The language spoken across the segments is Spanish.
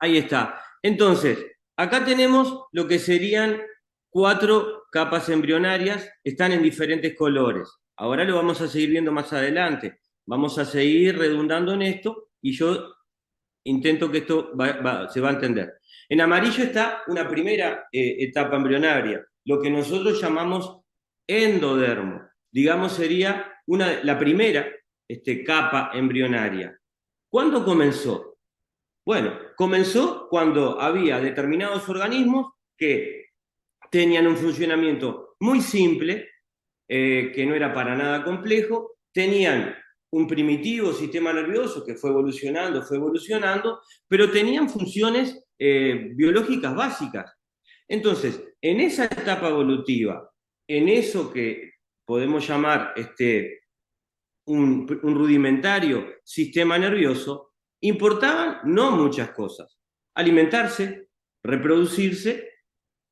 Ahí está. Entonces, acá tenemos lo que serían 4 capas embrionarias, están en diferentes colores. Ahora lo vamos a seguir viendo más adelante. Vamos a seguir redundando en esto y yo intento que esto se va a entender. En amarillo está una primera etapa embrionaria, lo que nosotros llamamos endodermo. Digamos, sería la primera capa embrionaria. ¿Cuándo comenzó? Bueno, comenzó cuando había determinados organismos que tenían un funcionamiento muy simple, que no era para nada complejo, tenían un primitivo sistema nervioso que fue evolucionando, pero tenían funciones biológicas básicas. Entonces, en esa etapa evolutiva, en eso que podemos llamar un rudimentario sistema nervioso, importaban no muchas cosas: alimentarse, reproducirse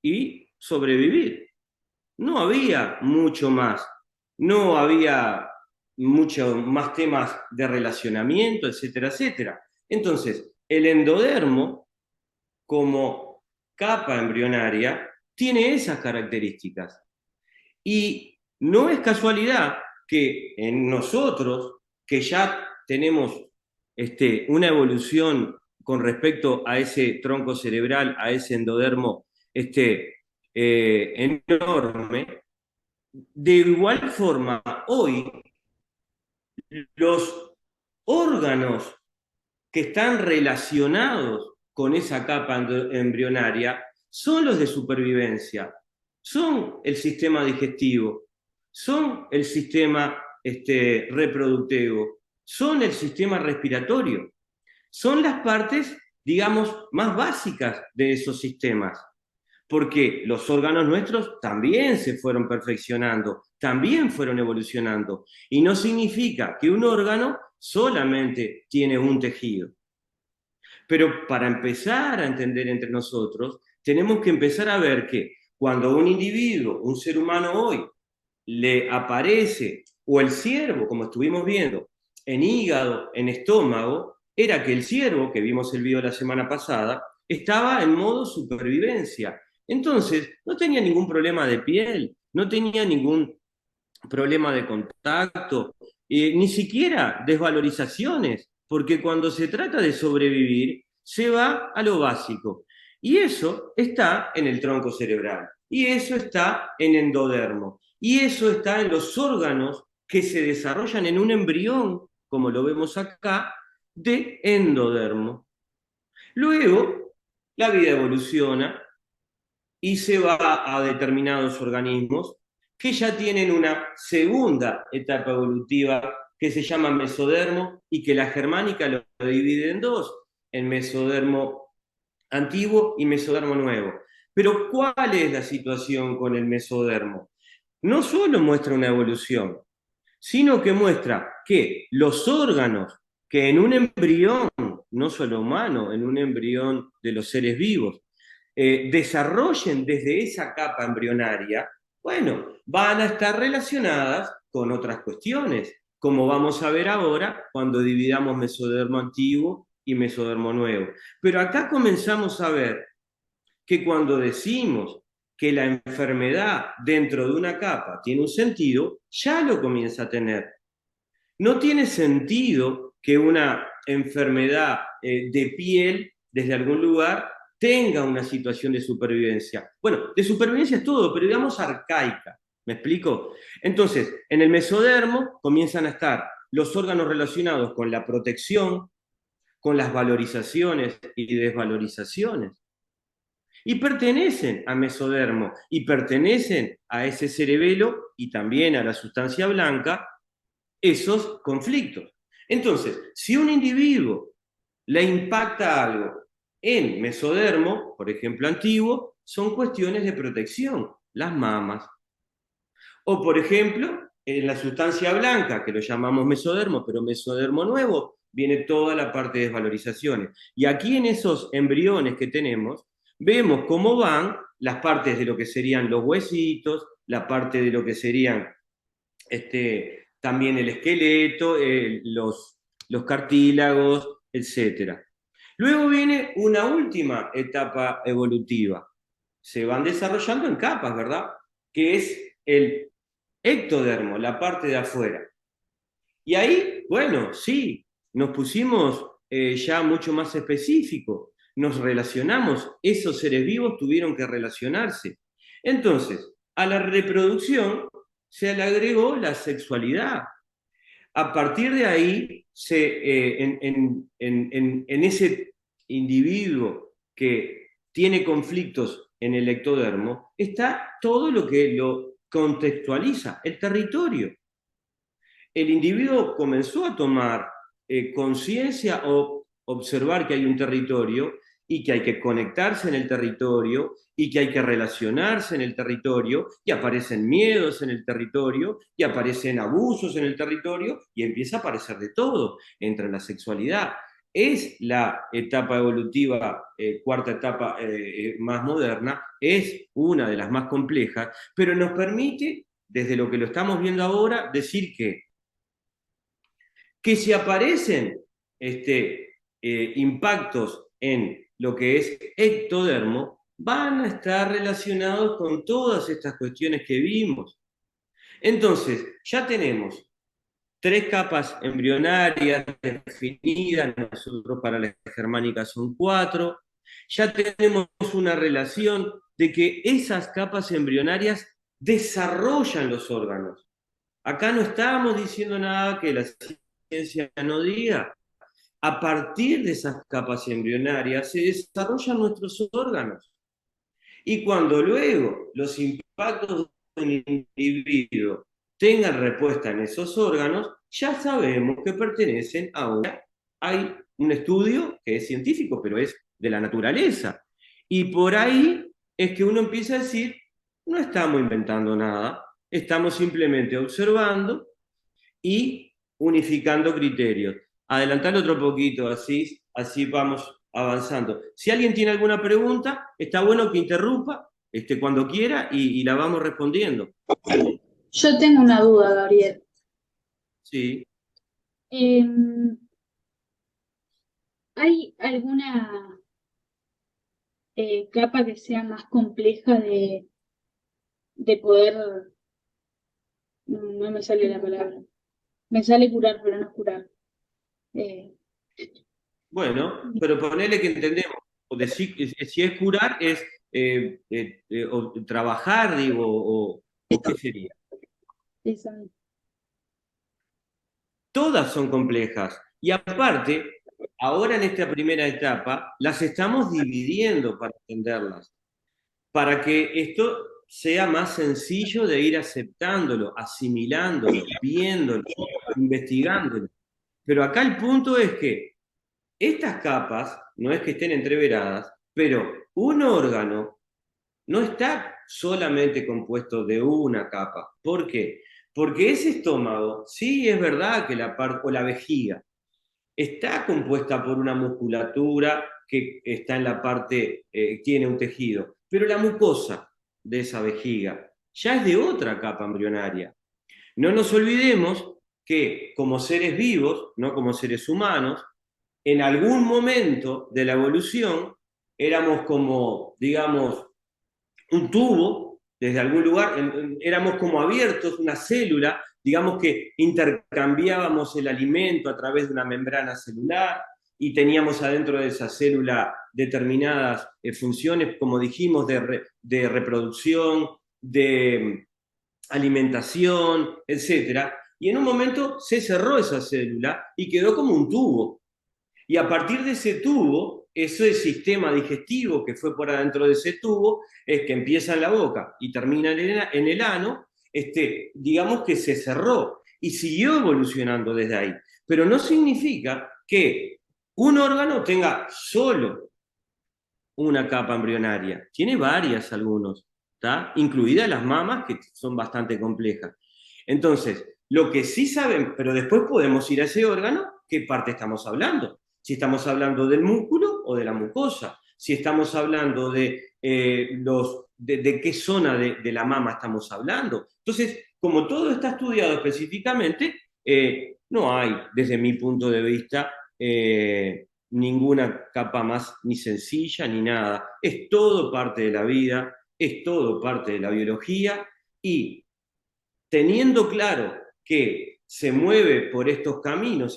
y sobrevivir. No había mucho más, no había mucho más temas de relacionamiento, etcétera, etcétera. Entonces, el endodermo, como capa embrionaria, tiene esas características. Y no es casualidad que en nosotros, que ya tenemos una evolución con respecto a ese tronco cerebral, a ese endodermo enorme, de igual forma, hoy los órganos que están relacionados con esa capa embrionaria son los de supervivencia, son el sistema digestivo, son el sistema reproductivo, son el sistema respiratorio, son las partes, digamos, más básicas de esos sistemas, porque los órganos nuestros también se fueron perfeccionando, también fueron evolucionando, y no significa que un órgano solamente tiene un tejido. Pero para empezar a entender entre nosotros, tenemos que empezar a ver que cuando un individuo, un ser humano hoy, le aparece, o el ciervo, como estuvimos viendo, en hígado, en estómago, era que el ciervo, que vimos el video la semana pasada, estaba en modo supervivencia. Entonces, no tenía ningún problema de piel, no tenía ningún problema de contacto, ni siquiera desvalorizaciones, porque cuando se trata de sobrevivir, se va a lo básico. Y eso está en el tronco cerebral, y eso está en endodermo, y eso está en los órganos que se desarrollan en un embrión, como lo vemos acá, de endodermo. Luego, la vida evoluciona y se va a determinados organismos que ya tienen una segunda etapa evolutiva que se llama mesodermo y que la germánica lo divide en dos, en mesodermo antiguo y mesodermo nuevo. Pero ¿cuál es la situación con el mesodermo? No solo muestra una evolución, sino que muestra que los órganos que en un embrión, no solo humano, en un embrión de los seres vivos, desarrollen desde esa capa embrionaria, bueno, van a estar relacionadas con otras cuestiones, como vamos a ver ahora cuando dividamos mesodermo antiguo y mesodermo nuevo. Pero acá comenzamos a ver que cuando decimos que la enfermedad dentro de una capa tiene un sentido, ya lo comienza a tener. No tiene sentido que una enfermedad de piel desde algún lugar tenga una situación de supervivencia. Bueno, de supervivencia es todo, pero digamos arcaica. ¿Me explico? Entonces, en el mesodermo comienzan a estar los órganos relacionados con la protección, con las valorizaciones y desvalorizaciones. Y pertenecen a mesodermo, y pertenecen a ese cerebelo y también a la sustancia blanca, esos conflictos. Entonces, si un individuo le impacta algo en mesodermo, por ejemplo antiguo, son cuestiones de protección, las mamas. O por ejemplo, en la sustancia blanca, que lo llamamos mesodermo, pero mesodermo nuevo, viene toda la parte de desvalorizaciones. Y aquí en esos embriones que tenemos, vemos cómo van las partes de lo que serían los huesitos, la parte de lo que serían también el esqueleto, los cartílagos, etc. Luego viene una última etapa evolutiva. Se van desarrollando en capas, ¿verdad? Que es el ectodermo, la parte de afuera. Y ahí, bueno, sí, nos pusimos ya mucho más específicos, nos relacionamos, esos seres vivos tuvieron que relacionarse. Entonces, a la reproducción se le agregó la sexualidad. A partir de ahí, en ese individuo que tiene conflictos en el ectodermo, está todo lo que lo contextualiza, el territorio. El individuo comenzó a tomar conciencia o observar que hay un territorio y que hay que conectarse en el territorio y que hay que relacionarse en el territorio y aparecen miedos en el territorio y aparecen abusos en el territorio y empieza a aparecer de todo. Entra la sexualidad. Es la etapa evolutiva, cuarta etapa más moderna, es una de las más complejas, pero nos permite, desde lo que lo estamos viendo ahora, decir que si aparecen impactos en lo que es ectodermo, van a estar relacionados con todas estas cuestiones que vimos. Entonces, ya tenemos 3 capas embrionarias definidas, nosotros para la germánica son 4, ya tenemos una relación de que esas capas embrionarias desarrollan los órganos. Acá no estamos diciendo nada que la ciencia no diga. A partir de esas capas embrionarias se desarrollan nuestros órganos. Y cuando luego los impactos del individuo tengan respuesta en esos órganos, ya sabemos que pertenecen a una... Hay un estudio que es científico, pero es de la naturaleza. Y por ahí es que uno empieza a decir, no estamos inventando nada, estamos simplemente observando y unificando criterios. Adelantar otro poquito, así vamos avanzando. Si alguien tiene alguna pregunta, está bueno que interrumpa cuando quiera y la vamos respondiendo. Yo tengo una duda, Gabriel. Sí. Em, ¿Hay alguna capa que sea más compleja de poder, no me sale la palabra, me sale curar, pero no es curar? Eh, Bueno, pero ponele que entendemos. O decir, si es curar, es o trabajar, digo, o qué sería. esa- Todas son complejas. Y aparte, ahora en esta primera etapa, las estamos dividiendo para entenderlas, para que esto sea más sencillo de ir aceptándolo, asimilándolo, viéndolo, investigándolo. Pero acá el punto es que estas capas, no es que estén entreveradas, pero un órgano no está solamente compuesto de una capa. ¿Por qué? Porque ese estómago, sí es verdad que la parte, o la vejiga, está compuesta por una musculatura que está en la parte, tiene un tejido, pero la mucosa de esa vejiga ya es de otra capa embrionaria. No nos olvidemos que como seres vivos, no como seres humanos, en algún momento de la evolución éramos como, digamos, un tubo desde algún lugar, éramos como abiertos, una célula, digamos que intercambiábamos el alimento a través de una membrana celular y teníamos adentro de esa célula determinadas funciones, como dijimos, de reproducción, de alimentación, etcétera. Y en un momento se cerró esa célula y quedó como un tubo. Y a partir de ese tubo, ese sistema digestivo que fue por adentro de ese tubo, es que empieza en la boca y termina en el ano, digamos que se cerró y siguió evolucionando desde ahí. Pero no significa que un órgano tenga solo una capa embrionaria, tiene varias algunos, ¿tá? Incluidas las mamas, que son bastante complejas. Entonces, lo que sí saben, pero después podemos ir a ese órgano, ¿qué parte estamos hablando? Si estamos hablando del músculo o de la mucosa, si estamos hablando de qué zona de la mama estamos hablando. Entonces, como todo está estudiado específicamente, no hay, desde mi punto de vista, ninguna capa más ni sencilla ni nada. Es todo parte de la vida, es todo parte de la biología, y teniendo claro que se mueve por estos caminos